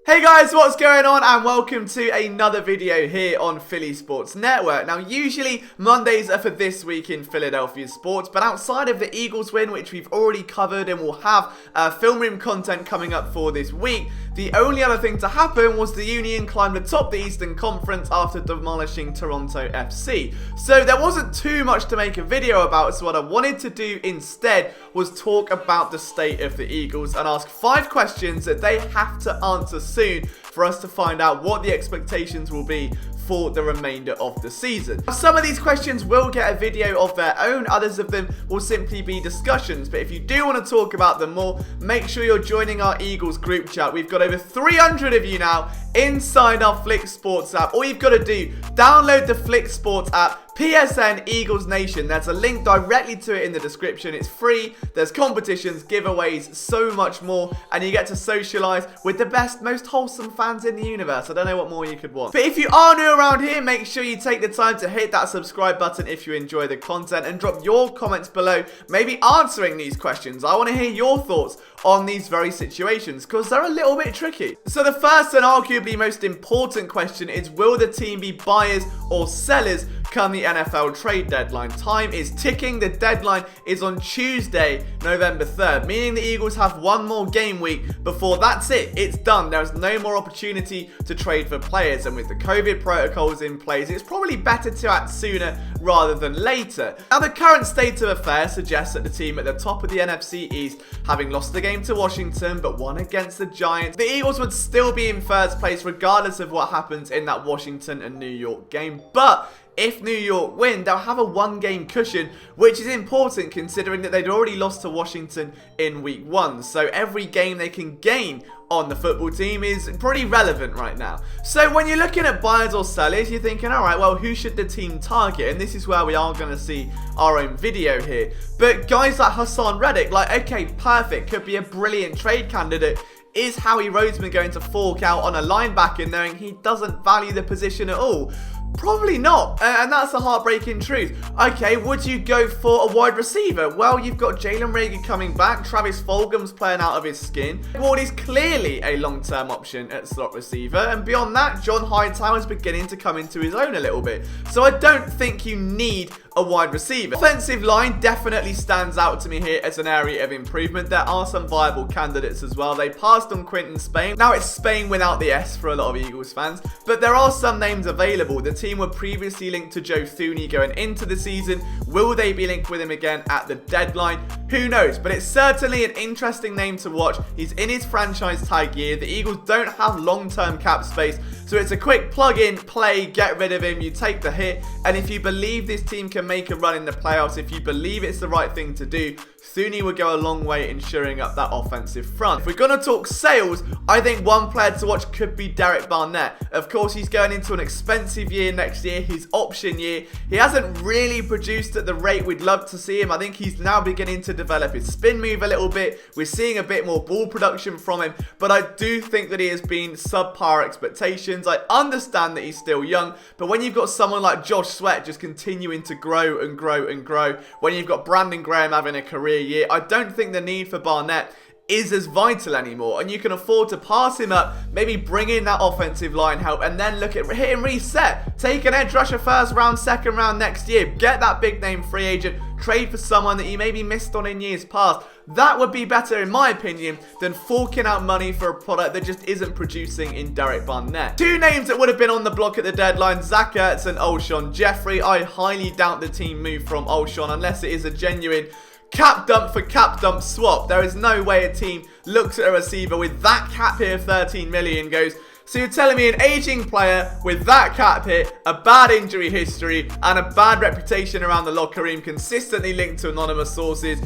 Hey guys, what's going on, and welcome to another video here on Philly Sports Network. Now, usually Mondays are for this week in Philadelphia sports, but outside of the Eagles win, which we've already covered and will have film room content coming up for this week, the only other thing to happen was the Union climbed atop the Eastern Conference after demolishing Toronto FC. So there wasn't too much to make a video about, so what I wanted to do instead was talk about the state of the Eagles and ask 5 questions that they have to answer soon for us to find out what the expectations will be for the remainder of the season. Now, some of these questions will get a video of their own, others of them will simply be discussions, but if you do want to talk about them more, make sure you're joining our Eagles group chat. We've got over 300 of you now inside our Flick Sports app. All you've got to do, download the Flick Sports app, PSN Eagles Nation. There's a link directly to it in the description. It's free. There's competitions, giveaways, so much more, and you get to socialize with the best, most wholesome fans in the universe. I don't know what more you could want. But if you are new around here, make sure you take the time to hit that subscribe button if you enjoy the content and drop your comments below, maybe answering these questions. I want to hear your thoughts on these very situations because they're a little bit tricky. So the first and arguably most important question is, will the team be buyers or sellers come the NFL trade deadline? Time is ticking. The deadline is on Tuesday, November 3rd, meaning the Eagles have one more game week before that's it. It's done. There's no more opportunity to trade for players, and with the COVID protocols in place, it's probably better to act sooner rather than later. Now, the current state of affairs suggests that the team at the top of the NFC East, having lost the game to Washington but won against the Giants, the Eagles would still be in first place regardless of what happens in that Washington and New York game. But if New York win, they'll have a 1-game cushion, which is important considering that they'd already lost to Washington in week 1. So every game they can gain on the football team is pretty relevant right now. So when you're looking at buyers or sellers, you're thinking, all right, well, who should the team target? And this is where we are going to see our own video here. But guys like Hassan Reddick, like, okay, perfect, could be a brilliant trade candidate. Is Howie Roseman going to fork out on a linebacker knowing he doesn't value the position at all? Probably not, and that's the heartbreaking truth. Okay, would you go for a wide receiver? Well, you've got Jalen Reagor coming back, Travis Fulgham's playing out of his skin. Ward is clearly a long-term option at slot receiver, and beyond that, John Hightower's beginning to come into his own a little bit. So I don't think you need a wide receiver. Offensive line definitely stands out to me here as an area of improvement. There are some viable candidates as well. They passed on Quinton Spain. Now it's Spain without the S for a lot of Eagles fans, but there are some names available. The team were previously linked to Joe Thuney going into the season. Will they be linked with him again at the deadline? Who knows, but it's certainly an interesting name to watch. He's in his franchise tag year. The Eagles don't have long-term cap space, so it's a quick plug-in, play, get rid of him, you take the hit, and if you believe this team can make a run in the playoffs, if you believe it's the right thing to do, Thuney would go a long way in shoring up that offensive front. If we're going to talk sales, I think one player to watch could be Derek Barnett. Of course, he's going into an expensive year next year, his option year. He hasn't really produced at the rate we'd love to see him. I think he's now beginning to develop his spin move a little bit. We're seeing a bit more ball production from him, but I do think that he has been subpar expectations. I understand that he's still young, but when you've got someone like Josh Sweat just continuing to grow and grow and grow, when you've got Brandon Graham having a career year, I don't think the need for Barnett is as vital anymore, and you can afford to pass him up, maybe bring in that offensive line help, and then look at hit and reset. Take an edge rusher first round, second round next year, get that big name free agent, trade for someone that you maybe missed on in years past. That would be better, in my opinion, than forking out money for a product that just isn't producing in Derek Barnett. 2 names that would have been on the block at the deadline, Zach Ertz and Alshon Jeffrey. I highly doubt the team move from Alshon unless it is a genuine cap dump for cap dump swap. There is no way a team looks at a receiver with that cap hit of 13 million goes, so you're telling me an aging player with that cap hit, a bad injury history, and a bad reputation around the locker room, consistently linked to anonymous sources,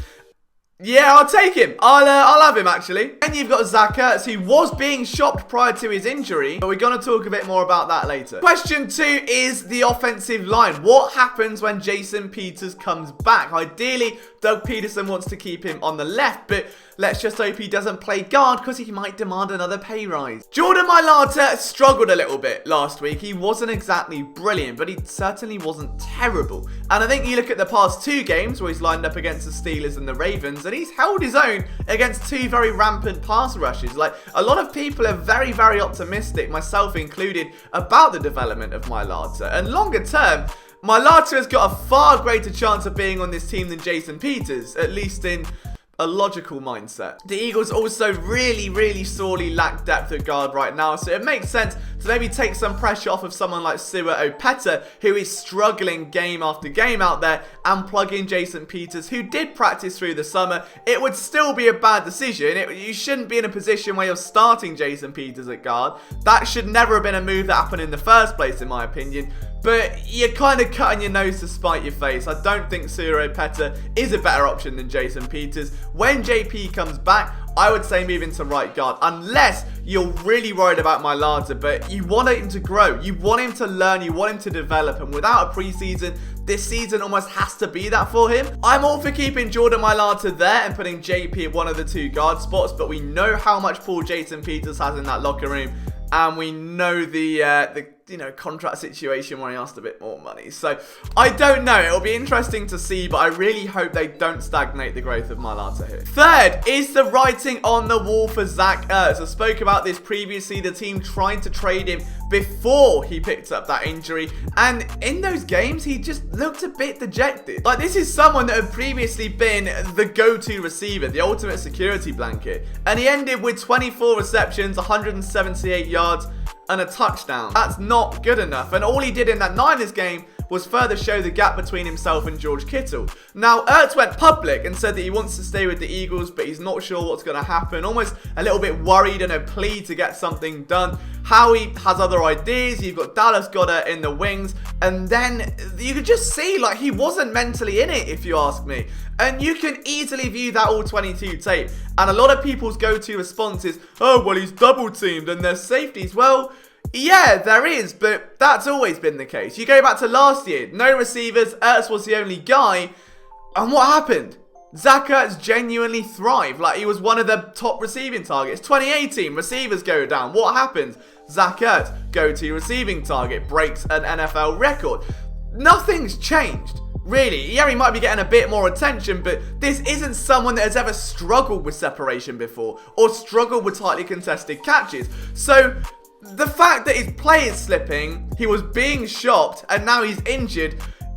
yeah, I'll take him. I'll have him, actually. Then you've got Zach Ertz, who was being shopped prior to his injury, but we're going to talk a bit more about that later. Question 2 is the offensive line. What happens when Jason Peters comes back? Ideally, Doug Peterson wants to keep him on the left, but let's just hope he doesn't play guard because he might demand another pay rise. Jordan Mailata struggled a little bit last week. He wasn't exactly brilliant, but he certainly wasn't terrible. And I think you look at the past 2 games where he's lined up against the Steelers and the Ravens, and he's held his own against 2 very rampant pass rushes. Like, a lot of people are very, very optimistic, myself included, about the development of Mailata. And longer term, Mailata has got a far greater chance of being on this team than Jason Peters, at least in a logical mindset. The Eagles also really sorely lack depth at guard right now, so it makes sense to maybe take some pressure off of someone like Sua Opeta, who is struggling game after game out there, and plug in Jason Peters, who did practice through the summer. It would still be a bad decision. You shouldn't be in a position where you're starting Jason Peters at guard. That should never have been a move that happened in the first place, in my opinion. But you're kind of cutting your nose to spite your face. I don't think Sua Opeta is a better option than Jason Peters. When JP comes back, I would say move into right guard, unless you're really worried about Mailata, but you want him to grow. You want him to learn. You want him to develop. And without a preseason, this season almost has to be that for him. I'm all for keeping Jordan Mailata there and putting JP at one of the 2 guard spots, but we know how much pull Jason Peters has in that locker room. And we know the contract situation where he asked a bit more money. So, I don't know. It'll be interesting to see, but I really hope they don't stagnate the growth of Mailata here. Third is the writing on the wall for Zach Ertz. I spoke about this previously. The team trying to trade him before he picked up that injury. And in those games, he just looked a bit dejected. Like, this is someone that had previously been the go-to receiver, the ultimate security blanket. And he ended with 24 receptions, 178 yards, and a touchdown. That's not good enough. And all he did in that Niners game was further show the gap between himself and George Kittle. Now, Ertz went public and said that he wants to stay with the Eagles, but he's not sure what's going to happen. Almost a little bit worried and a plea to get something done. Howie has other ideas. You've got Dallas Goedert in the wings. And then you could just see, like, he wasn't mentally in it, if you ask me. And you can easily view that all-22 tape. And a lot of people's go-to response is, oh, well, he's double-teamed and there's safeties. Well, yeah, there is, but that's always been the case. You go back to last year, no receivers, Ertz was the only guy, and what happened? Zach Ertz genuinely thrived, like he was one of the top receiving targets. 2018, receivers go down, what happens? Zach Ertz, go-to receiving target, breaks an NFL record. Nothing's changed. Really, yeah, he might be getting a bit more attention, but this isn't someone that has ever struggled with separation before, or struggled with tightly contested catches. So, the fact that his play is slipping, he was being shopped, and now he's injured,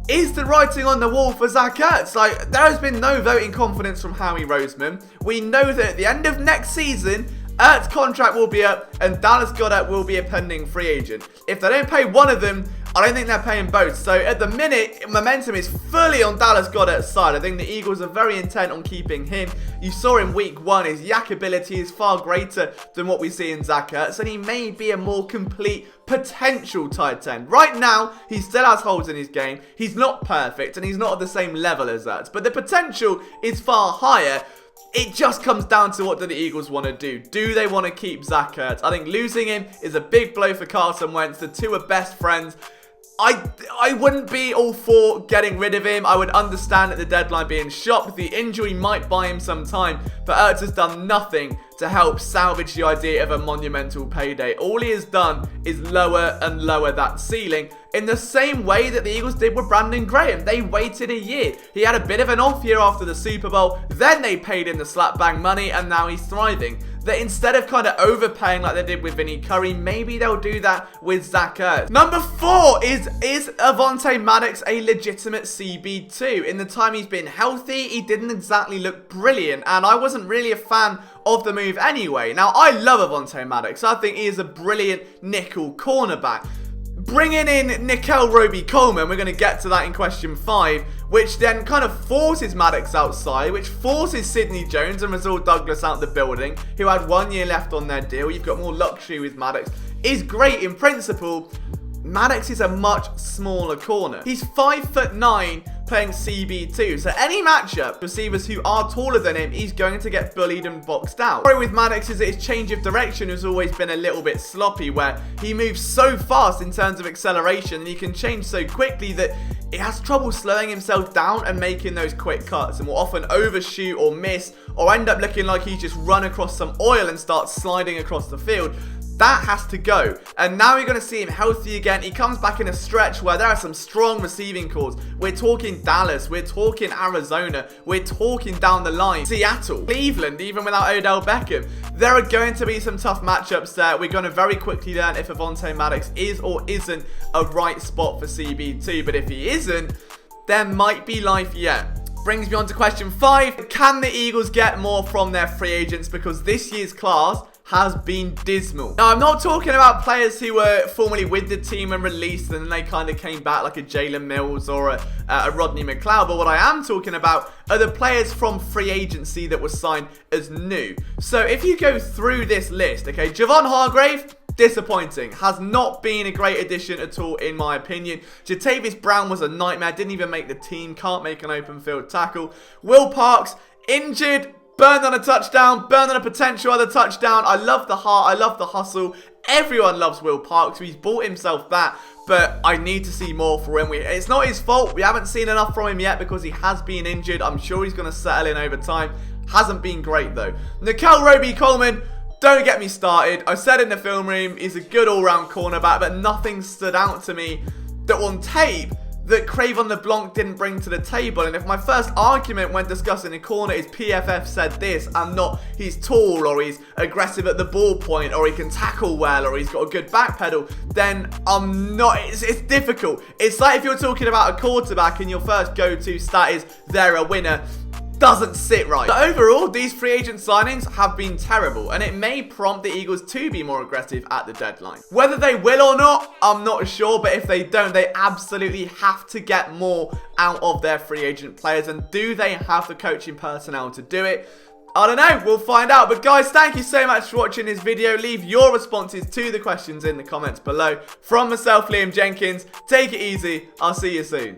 is the writing on the wall for Zach Ertz. Like, there has been no voting confidence from Howie Roseman. We know that at the end of next season, Ertz's contract will be up, and Dallas Goedert will be a pending free agent. If they don't pay one of them, I don't think they're paying both. So at the minute, momentum is fully on Dallas Goedert's side. I think the Eagles are very intent on keeping him. You saw in week 1, his yak ability is far greater than what we see in Zach Ertz, and he may be a more complete potential tight end. Right now, he still has holes in his game. He's not perfect, and he's not at the same level as Ertz, but the potential is far higher. It just comes down to what do the Eagles want to do. Do they want to keep Zach Ertz? I think losing him is a big blow for Carson Wentz. The two are best friends. I wouldn't be all for getting rid of him. I would understand at the deadline being shocked. The injury might buy him some time, but Ertz has done nothing to help salvage the idea of a monumental payday. All he has done is lower and lower that ceiling in the same way that the Eagles did with Brandon Graham. They waited a year. He had a bit of an off year after the Super Bowl. Then they paid him the slap bang money, and now he's thriving. That instead of kind of overpaying like they did with Vinny Curry, maybe they'll do that with Zach Ertz. Number 4 is Avonte Maddox a legitimate CB2? In the time he's been healthy, he didn't exactly look brilliant, and I wasn't really a fan of the move anyway. Now, I love Avonte Maddox. I think he is a brilliant nickel cornerback. Bringing in Nickel Roby-Coleman, we're going to get to that in question 5, which then kind of forces Maddox outside, which forces Sidney Jones and Rasul Douglas out the building, who had 1 year left on their deal. You've got more luxury with Maddox. Is great in principle. Maddox is a much smaller corner. He's 5'9", playing CB2. So any matchup, receivers who are taller than him, he's going to get bullied and boxed out. The problem with Maddox is that his change of direction has always been a little bit sloppy, where he moves so fast in terms of acceleration and he can change so quickly that he has trouble slowing himself down and making those quick cuts, and will often overshoot or miss or end up looking like he's just run across some oil and starts sliding across the field. That has to go. And now you're going to see him healthy again. He comes back in a stretch where there are some strong receiving calls. We're talking Dallas. We're talking Arizona. We're talking down the line Seattle, Cleveland, even without Odell Beckham. There are going to be some tough matchups there. We're going to very quickly learn if Avonte Maddox is or isn't a right spot for CB2. But if he isn't, there might be life yet. Brings me on to question 5. Can the Eagles get more from their free agents? Because this year's class has been dismal. Now, I'm not talking about players who were formerly with the team and released and then they kind of came back, like a Jalen Mills or a Rodney McLeod. But what I am talking about are the players from free agency that were signed as new. So if you go through this list, okay, Javon Hargrave, disappointing. Has not been a great addition at all, in my opinion. Jatavis Brown was a nightmare. Didn't even make the team. Can't make an open field tackle. Will Parks, injured. Burned on a touchdown, burned on a potential other touchdown. I love the heart, I love the hustle. Everyone loves Will Parks. He's bought himself that, but I need to see more for him. It's not his fault. We haven't seen enough from him yet because he has been injured. I'm sure he's going to settle in over time. Hasn't been great, though. Nickel Roby-Coleman, don't get me started. I said in the film room, he's a good all-round cornerback, but nothing stood out to me that on tape that Cravon LeBlanc didn't bring to the table. And if my first argument when discussing a corner is PFF said this and not he's tall or he's aggressive at the ball point or he can tackle well or he's got a good back pedal, then I'm not, it's difficult. It's like if you're talking about a quarterback and your first go-to stat is they're a winner. Doesn't sit right. But overall, these free agent signings have been terrible, and it may prompt the Eagles to be more aggressive at the deadline. Whether they will or not, I'm not sure, but if they don't, they absolutely have to get more out of their free agent players, and do they have the coaching personnel to do it? I don't know, we'll find out. But guys, thank you so much for watching this video. Leave your responses to the questions in the comments below. From myself, Liam Jenkins, take it easy. I'll see you soon.